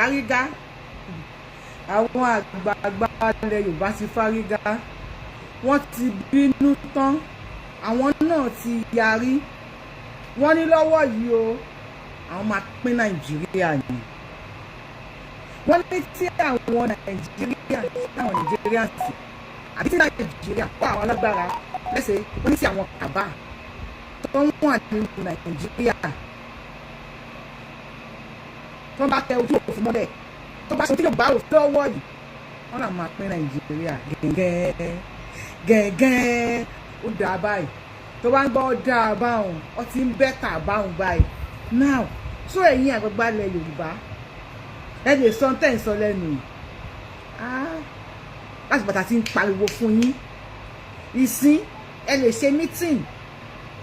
fárígá àwọn àgbààgbà ilẹ̀ Yorùbá ti fárígá wọ́n ti bínú tán àwọn náà ti yarí wọ́n ní lọ́wọ́ yìí o àwọn máa pín Nàìjíríà ni wọ́n ní tí àwọn Nàìjíríà sí àbí tí Nàìjíríà kó àwọn alágbára lẹ́sẹ̀ wọ́n ní tí àwọn kàbá tó ń wà nínú Nàìjíríà tó bá tẹ ojú òfin mọ́lẹ̀ tó bá ṣe tí yóò bá òfin lọ́wọ́ yìí wọ́n náà máa pín Nàìjíríà gẹ́gẹ́ ó dáa báyìí tó bá ń gbọ́ dáa báwọn ó ti ń bẹ́tà báwọn báyìí now so ẹ̀yin àgbàgbà ilẹ̀ Yorùbá ẹ lè sọ tẹ́ ń sọ lẹ́nu láti bàtà tí ń pariwo fún yín ìsín ẹ lè ṣe meeting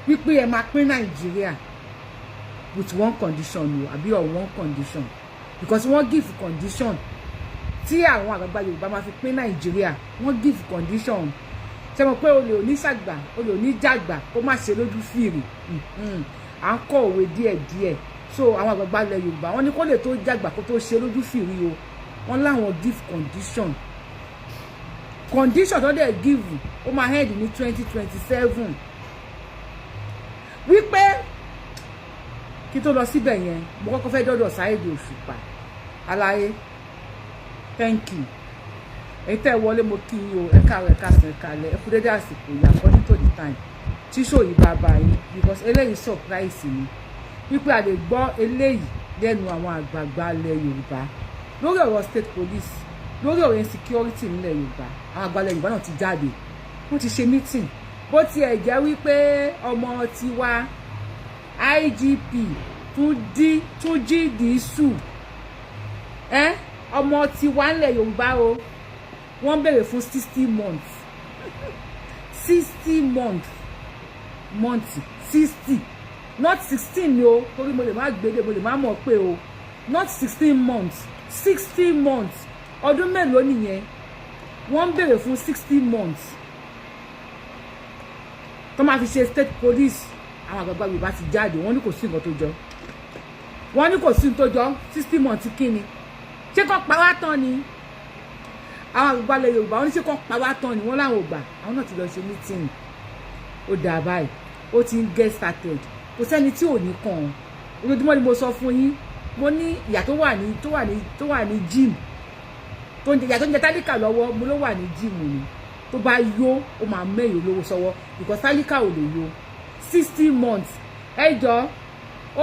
wípé ẹ máa pín Nàìjíríà with one condition o àbí one condition because wọ́n give condition tí àwọn àgbàgbà Yorùbá máa fi pín Nàìjíríà wọ́n give condition ṣe mọ̀ pé olè òní ṣàgbà olè òní jàgbà kó má ṣe lójú fìrì à ń kọ́ òwe díẹ̀díẹ̀ so àwọn àgbàgbà ilẹ̀ Yorùbá wọ́n ní kó lè tó jàgbà kó tó ṣe lójú fìrì o wọ́n láwọn give condition tó dẹ̀ give ó máa head ní 2027 wípé kí tó lọ síbẹ̀ yẹn mo kọ́kọ́ fẹ́ dọ́dọ̀ Saheed Òṣùpá aláyé thank you èyí tẹ́ wọlé mo kí yín o ẹ káàárọ̀ ẹ káàsán ẹ káalẹ́ ẹ kú dédé àsìkò yìí according to the time tí show yìí bá bá yín because eléyìí surprise mi wípé a lè gbọ́ eléyìí lẹ́nu àwọn àgbààgbà ilẹ̀ Yorùbá lórí ọ̀rọ̀ state police lórí ọ̀rọ̀ insecurity nílẹ̀ Yorùbá àwọn àgbà ilẹ̀ Yorùbá náà ti jáde wọ́n ti ṣe meeting bó tiẹ̀ jẹ́ wípé ọmọ tiwa IGP Túnjí Dìísù ọmọ tiwa nílẹ̀ Yorùbá o wọ́n béèrè fún 60 months 60 not 16 ni o torí mo lè má gbédè mo lè má mọ̀ pé o not 16 months 60 months ọdún mélòó nìyẹn wọ́n béèrè fún 60 months tó máa fi ṣe state police àwọn àgbàgbà Yorùbá ti jáde wọ́n ní kò sí nǹkan tó jọ wọ́n ní kò sí nǹkan tó jọ 60 months kí ni ṣé kò pa wá tán ni àwọn àgbàgbà ilẹ̀ Yorùbá wọ́n ní ṣé kò pa wá tán ni wọ́n láwọn ò gbà àwọn náà ti lọ ṣe meeting ó dà báyìí ó ti ń get started kò sẹ́ni tí ò ní kàn án ojoojúmọ́ ni mo sọ fún yín mo ní ìyà tó wà ní gym ìyà tó ń jẹ tálíkà lọ́wọ́ mo ló wà ní gym ni tó bá yó ó máa mẹ́yìn olówó sọ́wọ́ because tálíkà ò lè yó 60 months ẹ jọ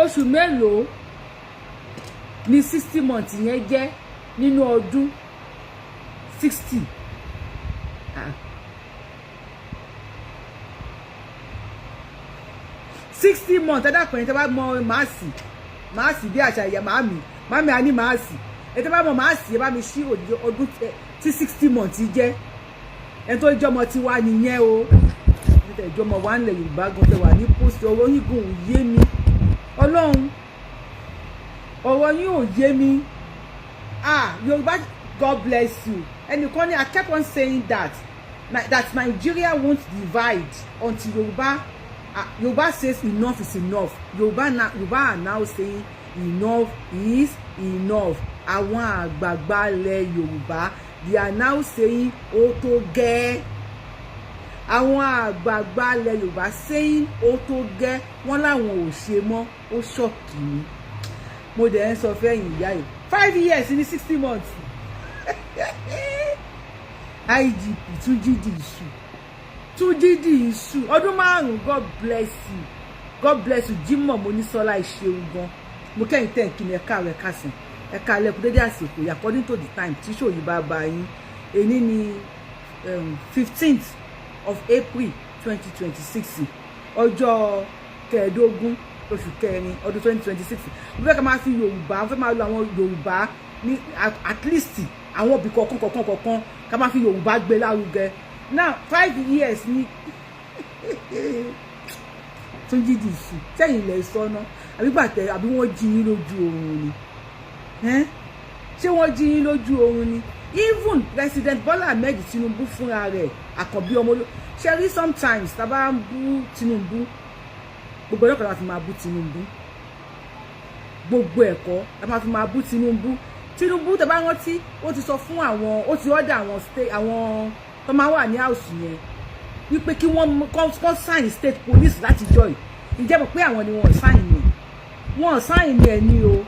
oṣù mélòó ni 60 months yẹn jẹ́ nínú ọdún 60 60 months ẹ̀dá pẹ̀lú tẹ́ bá mọ máàsì bí àṣà ìyá màmí a ní máàsì ẹ̀ tẹ́ bá mọ máàsì ẹ bá mi ṣí ọdún tí 60 months jẹ́ ẹ̀ tó jọmọ ti wá nìyẹn o ẹ̀ jọmọ wà nílẹ̀ Yorùbá gan tẹ́ wà ní post ọ̀rọ̀ yín gùn ò yé mi Ọlọ́run ọ̀rọ̀ yín ò yé mi Yorùbá God bless you ẹnìkan ni I kept on saying that Nigeria won't divide until Yoruba says enough is enough. Yoruba are now saying enough is enough. Àwọn àgbààgbà ilẹ̀ Yorùbá they are now saying ó tó gẹ́. Àwọn àgbààgbà ilẹ̀ Yorùbá saying ó tó gẹ́. Wọ́n láwọn ò ṣe mọ́ ó ṣọ́ọ̀kì mi. Mo dẹ̀ ń sọ fẹ́yìn ìyá yìí 5 years ní 60 months. IGP Túnjí Dìísù ọdún 5 God bless you Jimoh Monísọ́lá ìṣeun gan mo kẹ́yìn tẹ́ kí ni ẹ̀ka rẹ̀ kásìn ẹ̀ka lẹ́kùn dédé àsìkò according to the time tí ṣòyí bá bá yín èní ni 15th of April 2026 ọjọ́ kẹẹ̀ẹ́dógún oṣù kẹrin ọdún 2026 mo fẹ́ ká máa fi Yorùbá mo fẹ́ máa lo àwọn Yorùbá ní at least àwọn òbí kọ̀ọ̀kan ká máa fi Yorùbá gbé lárugẹ now 5 years ni Túnjí Dìísù sẹ́yìn ilẹ̀ ìsọ́nà àbí wọ́n jí yín lójú oorun ni ṣé wọ́n jí yín lójú oorun ni even President Bola Ahmed Tinubu fúnra rẹ̀ àkànbí ọmọ ṣe rí sometimes tá a bá ń bú Tinubu gbogbo ẹ̀kọ́ la fi máa bú Tinubu gbogbo ẹ̀kọ́ la máa fi máa bú Tinubu Tinubu tẹ́ bá rántí ó ti sọ fún àwọn ó ti order àwọn state àwọn tó máa wà ní house yẹn wípé kí wọ́n sign state police láti join ǹjẹ́ mọ̀ pé àwọn ni wọ́n sign ẹ̀ ní o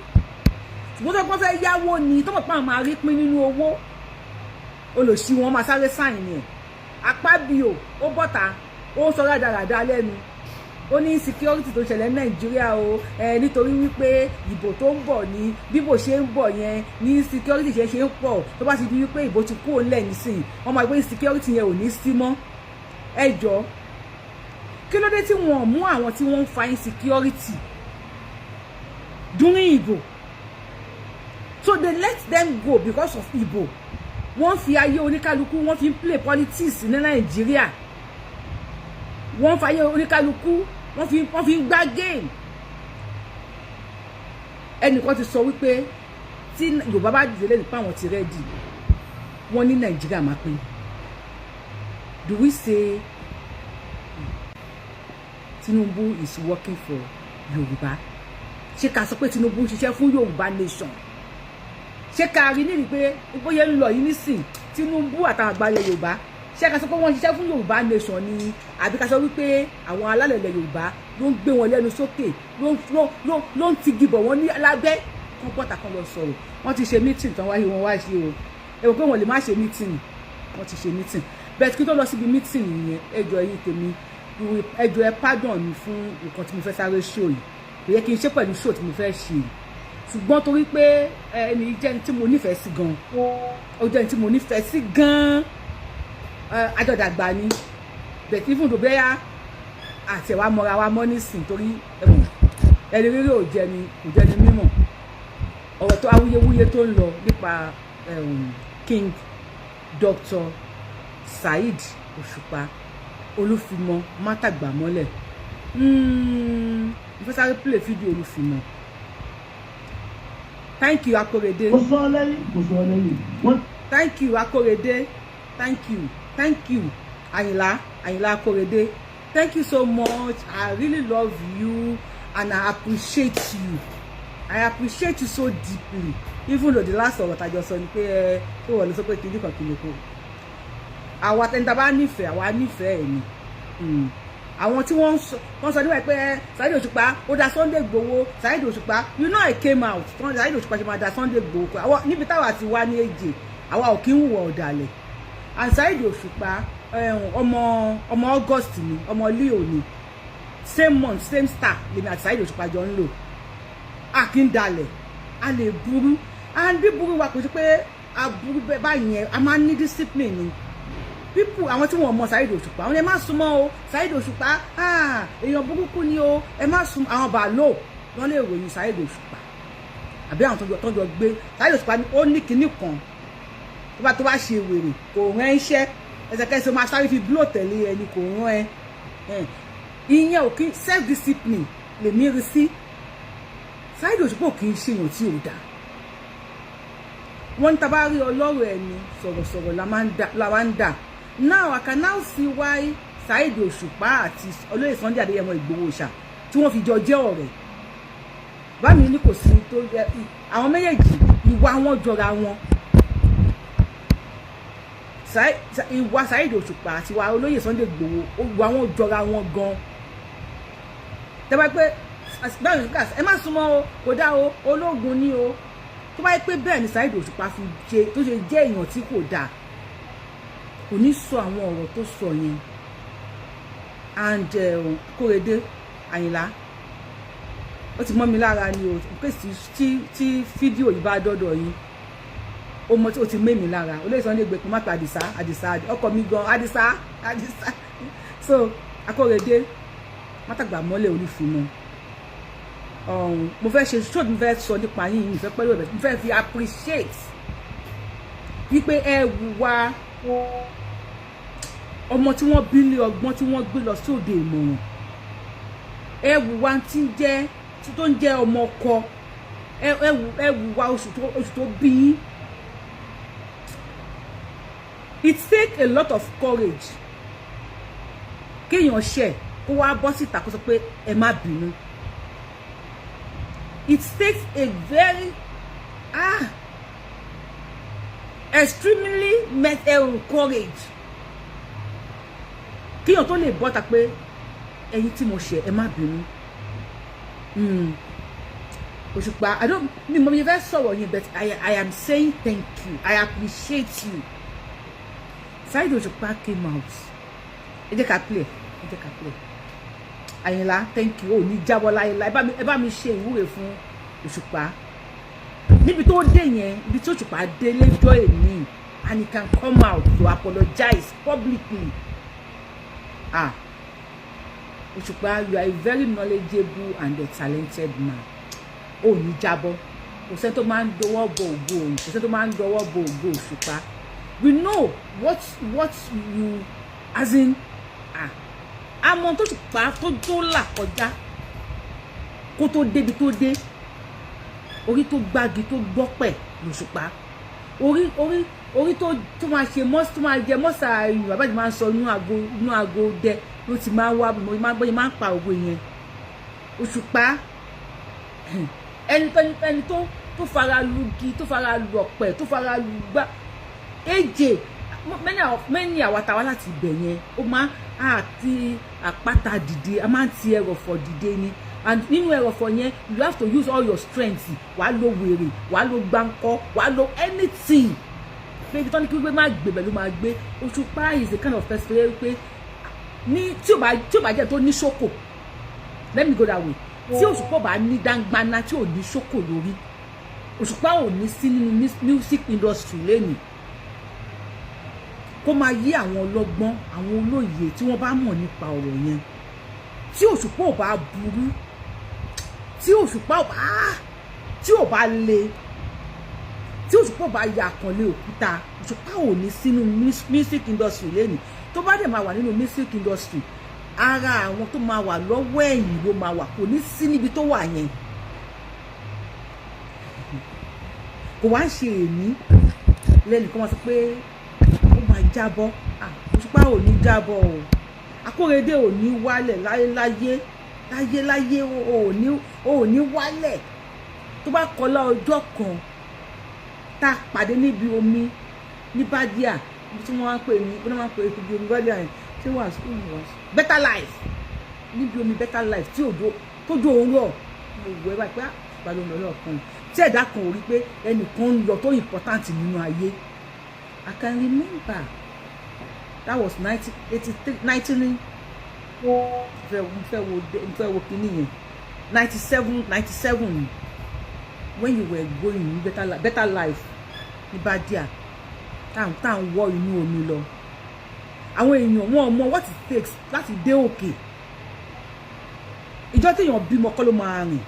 ṣùgbọ́n tó kọ́ fẹ́ yáwó ni tó mọ̀ pé àwọn máa rí pín nínú owó olòṣì wọn máa sáré sign ẹ̀ Akpabio ó bọ́ta ó sọ rádaràda lẹ́nu ó ní insecurity tó ṣẹlẹ̀ ní Nàìjíríà o nítorí wípé ìbò tó ń bọ̀ ní bíbò ṣe ń bọ̀ yẹn ní insecurity ṣe ń pọ̀ tó bá ti di wípé ìbò ti kúrò ńlẹ̀ nísìn wọ́n máa gbé insecurity yẹn ò ní sí mọ́ ẹ jọ̀ọ́ kí ló dé tí wọ́n mú àwọn tí wọ́n ń fa insecurity during ìbò so they let them go because of ìbò wọ́n fi ayé oníkálukú wọ́n fi ń play politics ní Nàìjíríà wọ́n fi ayé oníkálukú wọ́n fi ń gbá game ẹnìkan ti sọ wípé tí Yorùbá bá dìde lẹ́nu pé àwọn ti rẹ́dì wọ́n ní Nàìjíríà máa pín do we say Tinubu is working for Yorùbá ṣé ká sọ pé Tinubu ń ṣiṣẹ́ fún Yorùbá nation ṣé ká rí níbi pé bóyá ń lọ yìí nísìn Tinubu àtàwọn àgbáyé Yorùbá ṣé ká sọ pé wọ́n ń ṣiṣẹ́ fún Yorùbá nation ni àbí ká sọ wípé àwọn alálẹ̀ ilẹ̀ Yorùbá ló ń gbé wọn lẹ́nu sókè ló ń tigi bọ̀ wọ́n ní lábẹ́ kán bọ́ta kan lọ sọ̀rọ̀ wọ́n ti ṣe meeting tán wáyé wọn wá ṣe o ẹ wò pé wọ́n lè má ṣe meeting wọ́n ti ṣe meeting bẹ́ẹ̀ kí tó lọ síbi meeting yẹn ẹjọ́ yìí tèmi ẹjọ́ ẹ pardon mi fún nǹkan tí mo fẹ́ sáré show yìí kò yẹ kí n ṣe pẹ̀lú show tí mo fẹ́ ṣe ṣùgbọ́n torí pé ẹni jẹ́ ní tí mo nífẹ̀ẹ́ sí gan ó jẹ́ ní tí mo nífẹ̀ẹ́ sí gan àjọ̀dàgbà ni bẹ̀tí fún tó bẹ́yà àti ẹ̀wà mọ́ra wa mọ́ nísìn torí ẹni rírì kò jẹ́ ni mímọ̀ ọ̀rọ̀ tó awuyewuye tó ń lọ nípa King Dr. Saheed Òṣùpá Olúfimọ mátàgbàmọ́lẹ̀ mo fẹ́ sáré play fídíò Olúfimọ. Thank you Akorede. Thank you Akorede. Thank you Ayinla Akorede. Thank you so much. I really love you and I appreciate you. I appreciate you so deeply. Even though the last ọ̀rọ̀ tàjọ sọ ni pé tó wọ̀ ló sọ pé kìíní kan kìíní kan. Àwa tẹ́ńtà bá nífẹ̀ẹ́ àwa nífẹ̀ẹ́ ẹ̀ ni. Àwọn tí wọ́n sọ níwáyé pé Saheed Òṣùpá ó da Sunday Igboho Saheed Òṣùpá you know I came out Saheed Òṣùpá ṣe máa da Sunday Igboho àwọn níbi táwa ti wá ní èjè àwa ò kí ń wọ ọ̀dàlẹ̀ and Saheed Òṣùpá ọmọ August ni ọmọ Leo ni same month same star lèmi àti Saheed Òṣùpá jọ ń lò a kì í dalẹ̀ a lè burú and bí burú wa kò sí pé a burú báyìí yẹn a máa ní discipline ni people àwọn tí wọ́n mọ̀ Saheed Òṣùpá àwọn ẹ má súnmọ́ o Saheed Òṣùpá èèyàn burúkú ni o ẹ má súnmọ́ àwọn bàálò wọ́n lè ròyìn Saheed Òṣùpá àbí àwọn tó jọ gbé Saheed Òṣùpá ni ó ní kinní kan tó bá ṣe wèrè kò rán iṣẹ́ ẹsẹ̀kẹsẹ̀ máa sáré fi blow tẹ̀lé ẹni kò rán ẹ ìyẹn ò kí self discipline lèmi rí sí Saheed Òṣùpá kì í ṣèyàn tí ò dáa wọ́n ń tabá rí ọlọ́rọ̀ ẹni sọ̀rọ̀sọ̀rọ̀ la máa ń dà. Now I can now see why Saheed Òṣùpá àti olóyè Sunday Adéyẹmọ Ìgbòho ṣá tí wọ́n fi jọ jẹ́ ọ̀rẹ́ bá mi ní kò sí tó jẹ́ àwọn méjèèjì ìwà wọn jọra wọn ìwà Saheed Òṣùpá àti ìwà olóyè Sunday Ìgbòho ìwà wọn jọra wọn gan tẹ́wọ́ pé báyìí ẹ má súnmọ́ o kò dá o ológun ní o tó bá yẹ pé bẹ́ẹ̀ ni Saheed Òṣùpá fi ṣe tó ṣe jẹ́ èèyàn tí kò dáa kò ní sọ àwọn ọ̀rọ̀ tó sọ yẹn and Kórèdé Àyìnlá ó ti mọ́ mi lára ni o pé tí fídíò yìí bá dọ́dọ̀ yín ó mọ tí ó ti mé mi lára olóyè Sunday gbẹ̀pọ̀ má pa àdìsá ọkọ mi gan àdìsá so Akórèdé mátàgbàmọ́lẹ̀ Olúfimọ mo fẹ́ ṣe ṣó mo fẹ́ sọ nípa yín mo fẹ́ pẹ́lú ẹ̀bẹ̀ mo fẹ́ fi appreciate wípé ẹ wùwà ọmọ tí wọ́n bí lé ọgbọ́n tí wọ́n gbé lọ sóde ìmọ̀ràn ẹ wùwà tó ń jẹ́ ọmọ ọkọ ẹ wùwà oṣù tó bí yín. It takes a lot of courage kéèyàn ṣe kó wá bọ́ síta kó sọ pé ẹ má bínú. It takes a very extremely courage kíyàn tó lè bọ́ta pé ẹ̀yin tí mo ṣe ẹ má bínú. Òṣùpá I don't mi mo fẹ́ sọ̀rọ̀ yín but I am saying thank you, I appreciate you. Saheed Òṣùpá came out ẹ jẹ́ ká play Àyìnlá thank you. Ó ní jábọ́ láyéláyé ẹ bá mi ṣe ìwúre fún Òṣùpá níbi tó dé yẹn, ibi tí Òṣùpá dé lẹ́jọ́ èmi, and he can come out to apologize publicly. Òṣùpá, you are a very knowledgeable and a talented man. Ó ní jábọ́, kò sẹ́ni tó máa ń dọwọ́ bo ògo, kò sẹ́ni tó máa ń dọwọ́ bo ògo Òṣùpá. We know what you as in àmọ́ tó Òṣùpá tó là kọjá kó tó débi tó dé, orí tó gbági tó gbọ́pẹ̀ l'Òṣùpá, orí tó máa ṣe tó máa jẹ mọ́sà ayò bàbá mi máa ń sọ inú aago dẹ ló ti máa ń wá bóyá máa ń pa òwe yẹn. Òṣùpá ẹni tó fara lugi, tó fara lu ọ̀pẹ, tó fara lu gbá èjè mẹ́ni àwàtàwà láti ibẹ̀ yẹn, ó máa àti àpáta dìde, a máa ń ti ẹrọ̀fọ̀ dìde ni, and nínú ẹrọ̀fọ̀ yẹn you have to use all your strength. Wàá lo wèrè, wàá lo gbáǹkọ́, wàá lo anything pé ibi tó ní kí wípé má gbé bẹ̀ ló máa gbé. Òṣùpá is the kind of person pé ní tí ò bá jẹ́ tó ní ṣókò, let me go that way, tí Òṣùpá bá ní dáńgbáná tí ò ní ṣókò lórí, Òṣùpá ò ní sí nínú music industry lẹ́nu kó máa yí àwọn ọlọ́gbọ́n, àwọn olóye tí wọ́n bá mọ̀ nípa ọ̀rọ̀ yẹn. Tí Òṣùpá ò bá burú, tí Òṣùpá ò bá le, tí Òṣùpá ò bá ya àkànlé òkúta, Òṣùpá ò ní sínú music industry lẹ́nu. Tó bá dẹ̀ máa wà nínú music industry, ara àwọn tó máa wà lọ́wọ́ ẹ̀yìn ló máa wà, kò ní sí níbi tó wà yẹn. Kò wá ń ṣe èmi lẹ́nu kó máa sọ pé ó máa jábọ́. Òṣùpá ò ní jábọ́ o, Akóredé ò ní wálẹ̀ láyé ò ní wálẹ̀. Tó bá kọlá ọjọ́ kan tá a pàdé níbi omi ní Bádíà, tí wọ́n máa ń pè ní ibi omi Bádíà yẹn, tí wọ́n better life, níbi omi better life tí tójú òun rọ̀, mo wọ ẹ báyìí pé àgbàdo lọ́lọ́ kan tí ẹ̀dá kan ò rí pé ẹnìkan ń lọ tó important nínú ayé. I can remember that was 1983 fẹ́ wo kíní yẹn 97 when you were going better life ní Bádíà tá à ń wọ inú omi lọ. Àwọn èèyàn wọn mọ what it takes láti dé òkè. Ìjọ tí èèyàn bímọ kọ́ ló máa rìn.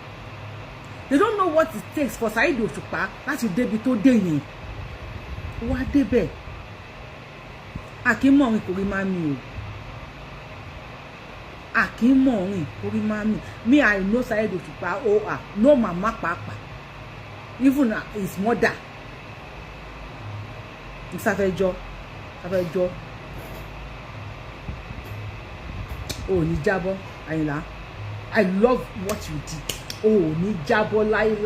They don't know what it takes for Saheed Òṣùpá láti débi tó dé yẹn. Wá débẹ̀. Àkímọ̀rin kò rí máa mi o. Àkímọ̀rin kò rí máa mi. Me, I know Saheed Òṣùpá no mama papa. Even his mother. Sáfẹ́jọ́. Ó ní jábọ́, Àyìnlá. I love what you did. Ó ní jábọ́ láyé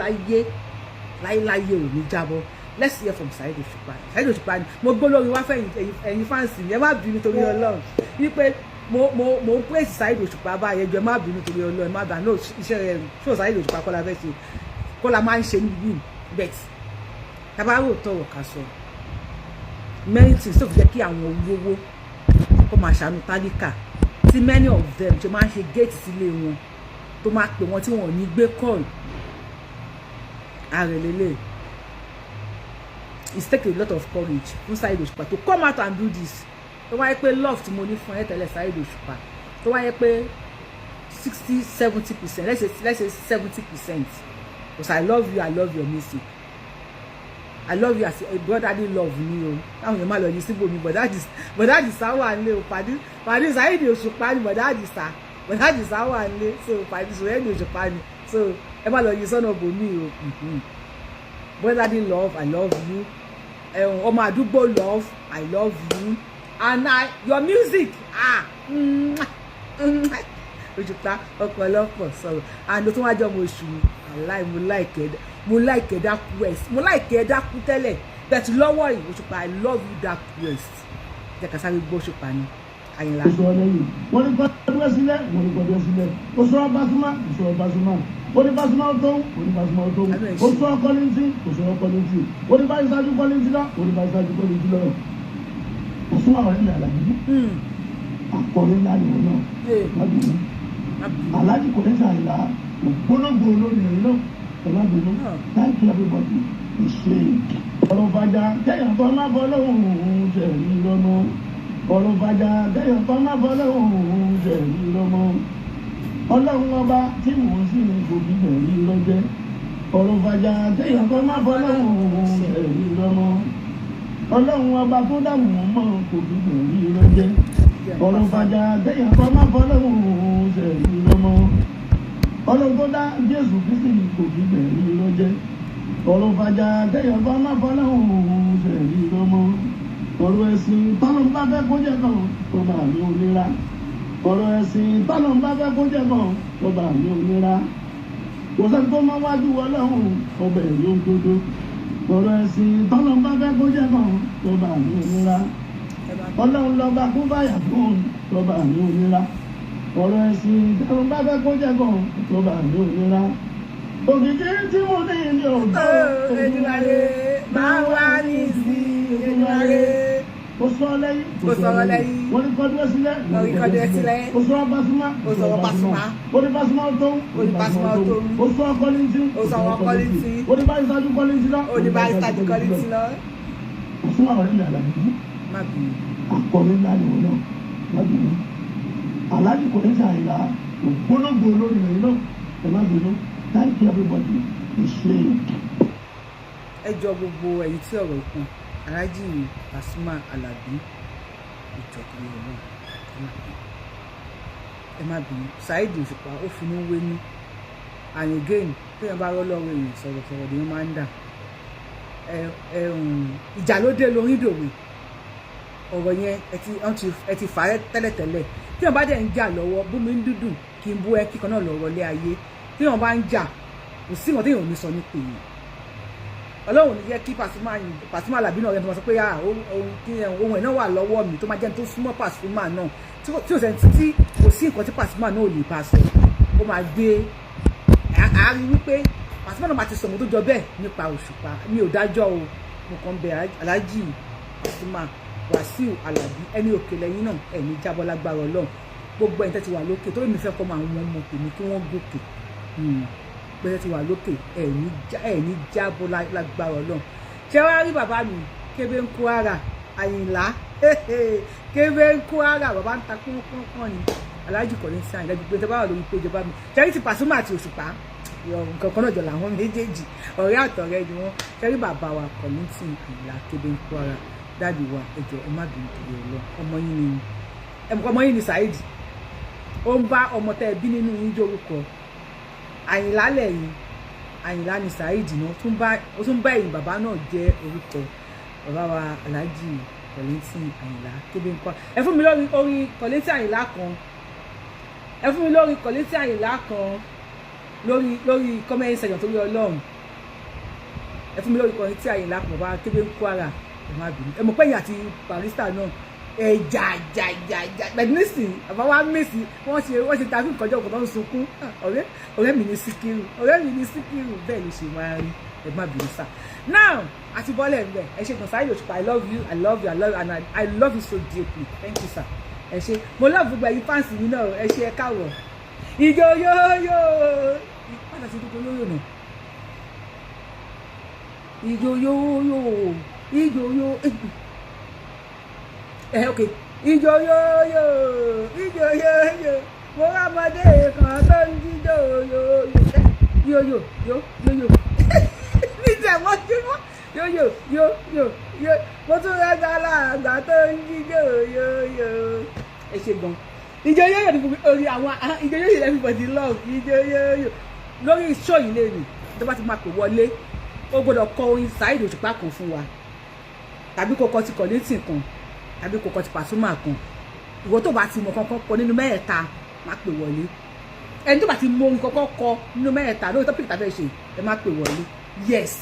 ò ní jábọ́. Let's hear from Saheed Òṣùpá. Saheed Òṣùpá ni mo gbọ́ lórí wá fẹ́ ẹ̀yin fáǹsì mi, ẹ má bínú torí Ọlọ́run. Wípé mo praise Saheed Òṣùpá báyẹn jọ, ẹ má bínú torí Ọlọ́run, ẹ má bá no iṣẹ́ rẹ̀ ṣó Saheed Òṣùpá kọ́ la fẹ́ ṣe, kọ́ la máa ń ṣe níbi yìí. Bet tabarò tọrọ ká sọ many things tó fi jẹ́ kí àwọn olówó kó máa ṣàánú tálíkà, tí many of them tó máa ń ṣe gate sílé wọn, tó máa pè wọ́n tí wọ́n ò ní gbé call. Ààrẹ lélẹ̀. It's take a lot of courage fún Saheed Òṣùpá to come out and do this. Tó wáyé pé love tí mo ní fún ẹ tẹ́lẹ̀ Saheed Òṣùpá, tó wáyé pé 60-70%, let's say 70%, because I love you, I love your music, I love you as a brotherly love me o. Táwọn èèyàn máa lọ yìí síbò mi, but that is sáwà nílé o. Pàdé Saheed Òṣùpá ni, but that is sáwà nílé, so pàdé Saheed Òṣùpá ni, so ẹ má lọ yìí sọ́nà bò mí o. Brotherly love, I love you. Ọmọ àdúgbò love, I love you. And your music, Òṣùpá ọ̀pọ̀lọpọ̀ sọ̀rọ̀, and tó wá jọ mo ṣù mo like ẹ̀dá kú ẹ̀, mo like ẹ̀dá kú tẹ́lẹ̀, but lọ́wọ́ yìí Òṣùpá I love you that west jẹ́ ká sáré gbọ́ Òṣùpá ni Àyìnlá. wọ́n ní kọ́dúró sílẹ̀ wọ́n ní kọ́dúró sílẹ̀ ó sọ Pasuma ó sọ Pasuma ó ní Pasuma ó tó ó ní Pasuma ó tó ó sọ Kọ́lìntì ó sọ Kọ́lìntì ó ní báyìí sáájú Kọ́lìntì náà ó ní báyìí sáájú Kọ́lìntì náà ó sún àwọn ẹ̀mí Àlàbí àkọ́lé ńlá ni wọn náà Aláàjì kò ní sàyìnlá ògbólógbò olórí rẹ̀ náà ẹ̀rọ bínú thank you everybody ìṣe ọ̀rọ̀ fàjà kẹ́yàn tó má bọ́ lóhùn ṣẹ̀rí lọ́mọ ọ̀rọ̀ fàjà kẹ́yàn tó má bọ́ lóhùn ṣẹ̀rí lọ́mọ ọlọ́run ọba tí mò ń sìn kò bí bẹ̀rí lọ́jẹ́ ọ̀rọ̀ fàjà kẹ́yàn tó má bọ́ lóhùn ṣẹ̀rí lọ́mọ ọlọ́run ọba tó dààmú mọ́ kò bí bẹ̀rí lọ́jẹ́ ọ̀rọ̀ fàjà kẹ́yàn tó má bọ́ lóhùn ṣẹ̀rí lọ́mọ ọlọ́run tó dá Jésù Kristi kò bí bẹ̀rí lọ́jẹ́ ọ̀rọ̀ fàjà kẹ́yàn tó má bọ́ lóhùn ṣẹ̀rí lọ́mọ ọ̀rọ̀ ẹ̀sìn tọ́lọ́ bá fẹ́ kó jẹ́ kan tó bá mi ò nira ọ̀rọ̀ ẹ̀sìn tọ́lọ́ bá fẹ́ kó jẹ́ kan tó bá mi ò nira kò sẹ́ni tó máa wájú Ọlọ́run ọbẹ̀ yóò dodo ọ̀rọ̀ ẹ̀sìn tọ́lọ́ bá fẹ́ kó jẹ́ kan tó bá mi ò nira Ọlọ́run lọ́ba kó báyà fún tó bá mi ò nira ọ̀rọ̀ ẹ̀sìn tọ́lọ́ bá fẹ́ kó jẹ́ kan tó bá mi ò nira òkìkí tí mo ní ní ọ̀dọ́ Èdùmàrè máa wá ní sí Èdùmàrè. Ó sọ̀rọ̀ lẹ́yìn. Wọ́n ní kọ́dúró sílẹ̀. Ó sọ̀rọ̀ Pasuma. Ó ní Pasuma ó tó. Ó sọ̀rọ̀ Kọ́lìntì. Ó ní báyìí sáájú Kọ́lìntì náà. Ó sún àwọn ẹ̀mí Àlàbí. Àkọ́lé ńlá ni wọn náà. Má bínú. Aláàjì kò ní sàyìnlá. Ògbólógbò olórí rẹ̀ náà. Ẹ má bínú. Thank you everybody. Ìṣe. Ẹ jọ gbogbo ẹ̀yin tí ọ̀rọ̀ ìkun Aláàjì Pasuma Àlàbí ìjọkùn ọ̀nà ẹ má bínú Saheed Òṣùpá ó finú wé ní and again téèyàn bá rọ́ lọ́rọ̀ èèyàn sọ̀rọ̀sọ̀rọ̀ ni wọ́n máa ń dà ìjà ló dé lórí ìdòwe ọ̀rọ̀ yẹn ẹ ti fà á tẹ́lẹ̀tẹ́lẹ̀ téèyàn bá dẹ̀ ń jà lọ́wọ́ bú mi ń dúdùn kí n bú ẹ kíkan náà lọ́rọ̀ lé ayé téèyàn bá ń jà kò sí ìwọ̀n téèyàn ò ní sọ ní pèyàn Ọlọ́run ní jẹ́ kí Pasuma Àlàbí náà rẹ̀ tó máa sọ pé ohun ẹ̀ náà wà lọ́wọ́ mi tó máa jẹ́ tó súnmọ́ Pasuma náà tí ò sẹ́ni tí kò sí nǹkan tí Pasuma náà ò lè bá sọ ó máa gbé àárín wípé Pasuma náà máa ti sọ̀rọ̀ tó jọ bẹ́ẹ̀ nípa Òṣùpá mi ò dájọ́ o mo kàn bẹ Aláàjì Pasuma Wàsíù Àlàbí ẹni òkè lẹ́yìn náà ẹ̀mí jábọ́ lágbára Ọlọ́run gbogbo ẹ̀yin tẹ́ ti wà lókè tó lè mi fẹ́ kọ́ máa wọn ọmọ tèmi kí wọ́n gòkè pẹ̀lú ti wà lókè ẹ̀ní jábọ́ lágbára Ọlọ́run ṣé wàá rí bàbá mi Kébé ń kó ara Àyìnlá Kébé ń kó ara bàbá ń ta pọ́npọ́n ni Aláàjì kò ní sí Àyìnlá gbogbo ẹ̀jẹ̀ bá wà lórí péjọ bá mi ṣẹ́rí ti Pasuma àti Òṣùpá nǹkan kan náà jọ làwọn méjèèjì ọ̀rẹ́ àtọ̀rẹ́ ni wọ́n ṣẹ́rí bàbá wa kò ní sí Àyìnlá Kébé ń kó ara dáàbì wa ẹ̀jọ̀ ẹ má bínú torí Ọlọ́run ọmọ yín ni Saheed ó ń bá ọmọ tẹ́ ẹ bí nínú yín jórúkọ Àyìnlá lẹ́yìn Àyìnlá ni Saheed náà ó tún bá ẹ̀yìn bàbá náà jẹ́ orúkọ bàbá wa Aláàjì Kọ́lìntì Àyìnlá Kébé ń kọ́ ẹ fún mi lórí Kọ́lìntì Àyìnlá kan ẹ fún mi lórí Kọ́lìntì Àyìnlá kan lórí comment section torí Ọlọ́run ẹ fún mi lórí Kọ́lìntì Àyìnlá kan bàbá Kébé ń kọ́ ara ẹ má bínú ẹ mọ̀ pé ẹ̀yìn àti barista náà ẹ̀jà bẹ̀rẹ̀ nísìnyí àbáwá mẹ́sì wọ́n ṣe tàbí nǹkan jọ́ ọ̀kan tó ń sunkún ọ̀rẹ́ mi ní Síkírù bẹ́ẹ̀ ló ṣe máa rí ẹ má bínú sá now àti bọ́lẹ̀ ńbẹ ẹ ṣe Saheed Òṣùpá I love you and I love you so deeply thank you sir ẹ ṣe mo love gbogbo ẹ̀yin fans mi náà ẹ ṣe ẹ káwọ̀ ìjọ yóyó padà sí ìjọ yóyó náà ìjọ yóyó ok ìjọ yóyó mo rá ọmọdé kan tó ń jíjó yóyó níjà mọ́ tí wọ́n yóyó mo tún rẹ́ gbàlagbà tó ń jíjó yóyó ẹ ṣe gan ìjọ yóyó ní orí àwọn ìjọ yóyó everybody love ìjọ yóyó lórí iṣọ́ yìí lè rìn tó bá ti máa pè wọlé ó gbọ́dọ̀ kọ orin Saheed Òṣùpá kan fún wa tàbí kò kọ ti Kọ́lìntì kan tàbí kò kọ ti Pasuma kan ìwọ tó bá ti mọ kankan kọ nínú mẹ́ẹ̀ta má pè wọlé ẹni tó bá ti mọ orin kankan kọ nínú mẹ́ẹ̀ta lórí tọ́pìkì tàbí ẹ ṣe ẹ má pè wọlé yes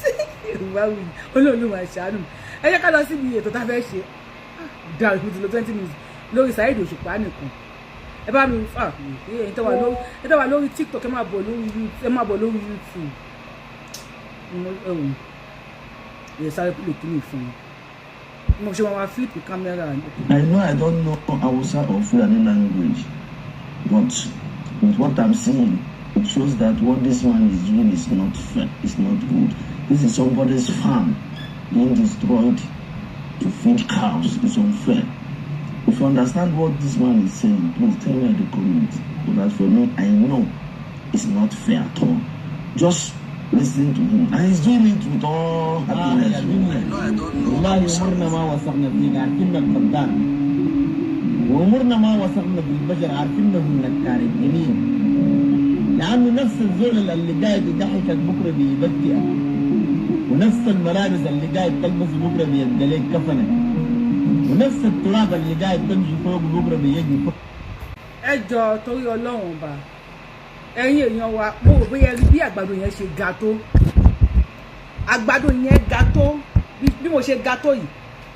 ìwáwí olóòlùwà ṣàánú ẹ jẹ́ ká lọ síbi ètò tá a fẹ́ ṣe dáa ìpín ti lo 20 minutes lórí Saheed Òṣùpá nìkan ẹ bá mi fà ẹ tẹ́ wà lórí TikTok ẹ máa bọ̀ lórí YouTube ẹ sáré lè kí ni fún mi mo ṣe máa flip the camera. I know I don't know Hausa or Fulani language, but with what I'm seeing, it shows that what this man is doing is not fair, it's not good. This is somebody's farm being destroyed to feed cows. It's unfair. If you understand what this man is saying, please tell me in the comments. But as for me, I know it's not fair at all. Just listen to him. And he's doing it with all happiness. I don't know. لأنه نفس الزول اللي قاعد يضحكك بكرة بيبكئك ونفس الملابس اللي قاعد تلبس بكرة بيدلك كفنك ونفس التراب اللي قاعد تمشي فوق بكرة بيجي فوق. ẹ jọ̀ọ́ torí Ọlọ́run ọba ẹ̀yin èèyàn wa mo rò bóyá rí bí àgbàdo yẹn ṣe ga tó àgbàdo yẹn ga tó bí mo ṣe ga tó yìí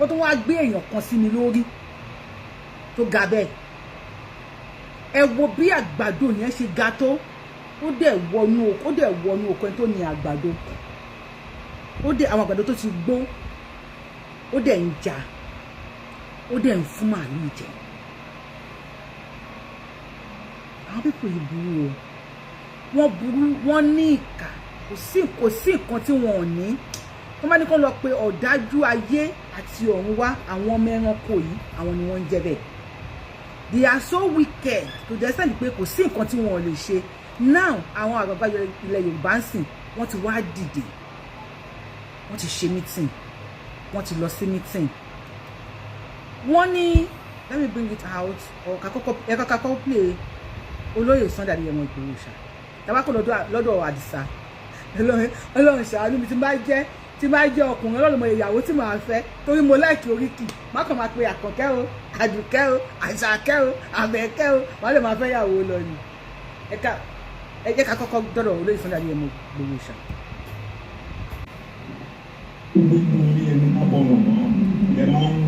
ó tún wá gbé èèyàn kan sí mi lórí tó ga bẹ́ẹ̀ ẹ wo bí àgbàdo yẹn ṣe ga tó ó dẹ̀ wọnú oko ẹni tó ní àgbàdo ó dẹ̀ àwọn àgbàdo tó ti gbó ó dẹ̀ ń jà ó dẹ̀ ń fún màálù jẹ àwọn pípọ̀ yìí burú o wọ́n burú wọ́n ní ìkà kò sí nǹkan tí wọn ò ní wọ́n bá ní kó lọ pé ọ̀dájú ayé àti ọ̀run wá àwọn ọmọ ẹranko yìí àwọn ni wọ́n ń jẹ bẹ́ẹ̀ they are so wicked to the extent pé kò sí nǹkan tí wọn ò lè ṣe now àwọn àgbàgbà ilẹ̀ Yorùbá ń sìn wọ́n ti wá dìde wọ́n ti ṣe meeting wọ́n ti lọ sí meeting wọ́n ní let me bring it out or kakọ́kọ́ play olóyè Sunday Adéyẹmọ Ìgbòho ṣá tabako lọ́dọ̀ Àdìsá Ọlọ́run ṣàánú mi tí máa jẹ́ ọkùnrin Ọlọ́run mọ ìyàwó tí màá fẹ́ torí mo láìkí oríkì má kàn máa pe Àkànkẹ́ o Àdùkẹ́ o Àṣàkẹ́ o Àbẹ̀kẹ́ o wọ́n lè máa fẹ́ yàwó lọ ni ẹ jẹ́ ká kọ́kọ́ dọ́dọ̀ olóyè Sunday Adéyẹmọ Ìgbòho ṣá. gbogbo ilé ẹni pápọ̀ mọ̀ ẹ máa ń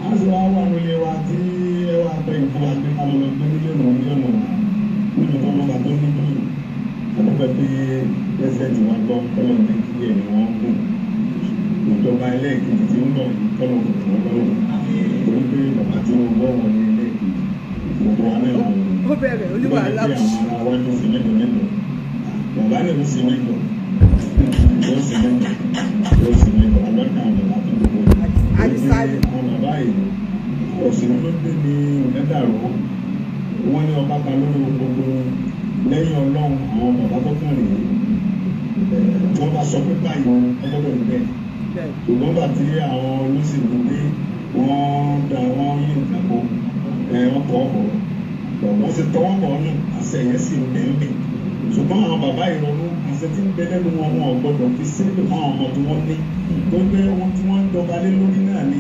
aṣọ àwọn àwọn ilé wa tí ẹ wá pẹ́ ìfún wa pé ká lọ gbé mílíọ̀nù nínú tó lọ́ba tó ní bí ọlọ́pẹ́ pé pẹ́sidẹ́ntì wa gbọ́ kọ́lọ̀ ní kí ẹ̀mí wọn kù ìjọba ẹlẹ́ẹ̀kejì tí ó ń bọ̀ yìí kọ́lọ̀ kò tó lọ́wọ́ torí pé bàbá tí ó gbọ́ wọn ní ẹlẹ́ẹ̀kejì gbogbo wa náà ó bẹ̀rẹ̀ olúwa aláwọ̀ àwọn ará wa ní oṣù mẹ́jọ bàbá ní oṣù mẹ́jọ Àdìsáyé àwọn bàbá yìí òṣèlú ló dé ní ẹ̀dàrú wọ́n ní ọba kan lórí gbogbo lẹ́yìn Ọlọ́run àwọn bàbá tó kàn rèé wọ́n bá sọ pé báyìí ọgbọ́dọ̀ níbẹ̀ ṣùgbọ́n gbà tí àwọn olóṣèlú dé wọ́n da wọ́n yí nǹkan kó wọ́n tọ́ ọ̀bọ̀ wọ́n sì tọ́ ọ̀bọ̀ náà àṣẹ yẹn sì ń bẹ́ẹ̀ ṣùgbọ́n àwọn bàbá ìrọ̀lú àṣẹ tí ń bẹ lẹ́nu wọn ọ̀gbọ́dọ̀ fi sílẹ̀ fún àwọn ọmọ tí wọ́n ní tó gbé ohun tí wọ́n ń jọba lé lórí náà ní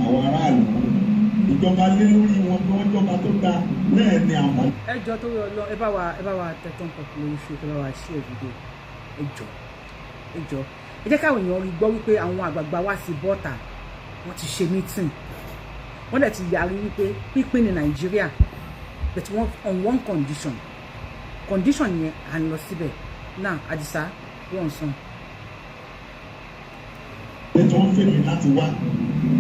àwọn aráàlú ìjọba lé lórí wọn bí wọ́n jọba tó dáa náà ní àǹfààní. ẹ jọ tó yọ lọ ẹ bá wa tẹtán pọ̀ lórí iṣu ẹ bá wa ṣí ẹ fídíò ẹ jọ ẹ jẹ́ káwọn èèyàn rí gbọ́ wípé àwọn àgbààgbà wá sí bọ́tà wọ́n ti ṣe meeting wọ́n dẹ̀ ti yàrí wípé pínpín ní Nàìjíríà but on one condition yẹn à ń lọ síbẹ̀ náà Àdìsá wọ́n sàn. ètò ń fèmí láti wá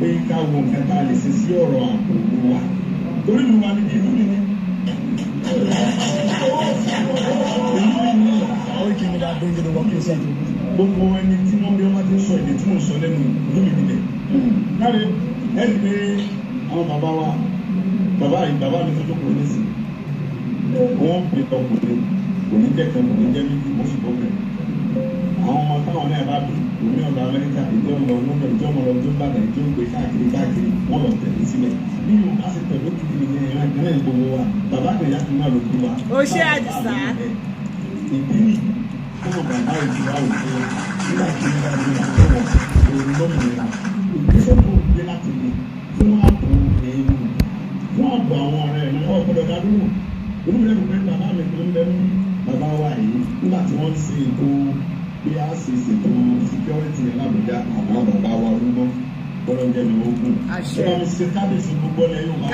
pé káwọn kẹta lè ṣe sí ọ̀rọ̀ ààbò wa torí ìlú wa níbi ìlú nìyí. gbogbo ẹni tí wọ́n bí wọ́n ti sọ èdè tí mo sọ lẹ́nu ìlú mi nílẹ̀. káre ẹni pé àwọn bàbá wa bàbá mi tó jókòó nísìn wọ́n pè ọkùnrin kò ní jẹ́ kan kò ní jẹ́ méjì wọ́n sì bọ́ bẹ̀rẹ̀. àwọn ọmọ táwọn náà bá bí omi ọ̀dọ̀ Amẹ́ríkà ìjọ ọmọ ọlọ́mọ ìjọ ọmọ ọlọ́mọ tó bá dà ìjọ ń gbé káàkiri wọ́n lọ tẹ̀lé sílẹ̀ bí yóò bá ṣe pẹ̀lú kìkì nìyẹn ìran ìpínlẹ̀ gbogbo wa bàbá àgbẹ̀yà tó máa lò kú wa. ó ṣe Àdìsá. ìdí ni fún bàbá ìjọba òkè nígbà tí wọ́n bá gbé àtọwọ́ òun lọ́mìnira ìgbésẹ̀ tó gbé láti lè fún ààbò èèyàn fún ààbò àwọn ọ̀rẹ́ ẹ̀ náà ọ̀gbọ́dọ̀ dádúró olùmọ̀lẹ́bí pé bàbá mi tó ń bẹ́ẹ̀ bàbá wa yìí nígbà tí wọ́n ń ṣe ètò bí a ṣe ṣètò security yẹn lábùjá àwọn bàbá wa rúgbọ́n bọ́lọ́jẹ́ ni ó gùn. Ṣé wọ́n ṣe kábíyèsí gbogbo lẹ́yìn wa?